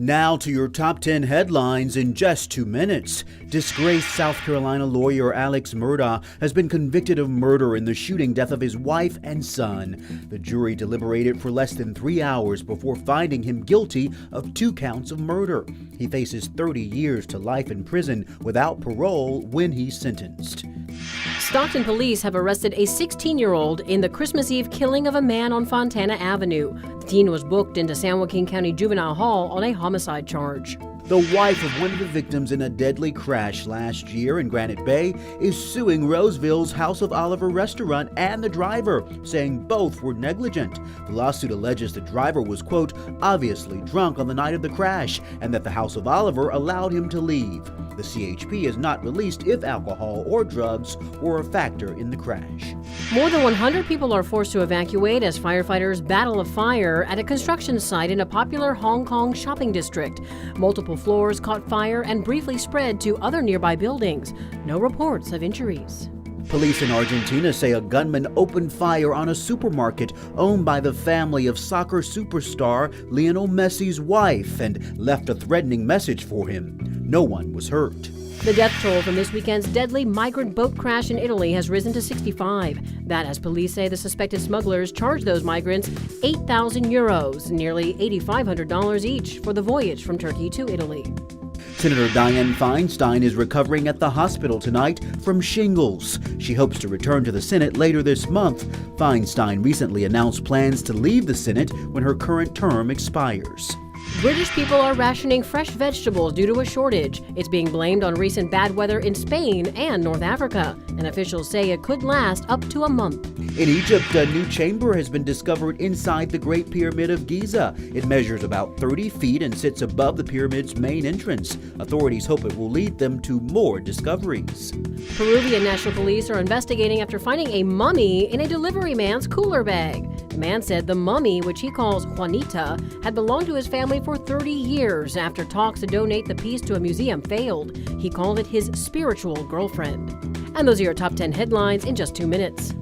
Now to your top 10 headlines in just 2 minutes. Disgraced South Carolina lawyer Alex Murdaugh has been convicted of murder in the shooting death of his wife and son. The jury deliberated for less than 3 hours before finding him guilty of 2 counts of murder. He faces 30 years to life in prison without parole when he's sentenced. Stockton police have arrested a 16-year-old in the Christmas Eve killing of a man on Fontana Avenue. The teen was booked into San Joaquin County Juvenile Hall on a homicide charge. The wife of one of the victims in a deadly crash last year in Granite Bay is suing Roseville's House of Oliver restaurant and the driver, saying both were negligent. The lawsuit alleges the driver was, quote, obviously drunk on the night of the crash and that the House of Oliver allowed him to leave. The CHP is not released if alcohol or drugs were a factor in the crash. More than 100 people are forced to evacuate as firefighters battle a fire at a construction site in a popular Hong Kong shopping district. Multiple floors caught fire and briefly spread to other nearby buildings. No reports of injuries. Police in Argentina say a gunman opened fire on a supermarket owned by the family of soccer superstar Lionel Messi's wife and left a threatening message for him. No one was hurt. The death toll from this weekend's deadly migrant boat crash in Italy has risen to 65. That as police say the suspected smugglers charged those migrants 8,000 euros, nearly $8,500 each, for the voyage from Turkey to Italy. Senator Dianne Feinstein is recovering at the hospital tonight from shingles. She hopes to return to the Senate later this month. Feinstein recently announced plans to leave the Senate when her current term expires. British people are rationing fresh vegetables due to a shortage. It's being blamed on recent bad weather in Spain and North Africa, and officials say it could last up to a month. In Egypt, a new chamber has been discovered inside the Great Pyramid of Giza. It measures about 30 feet and sits above the pyramid's main entrance. Authorities hope it will lead them to more discoveries. Peruvian National Police are investigating after finding a mummy in a delivery man's cooler bag. The man said the mummy, which he calls Juanita, had belonged to his family for 30 years after talks to donate the piece to a museum failed. He called it his spiritual girlfriend. And those are your top 10 headlines in just 2 minutes.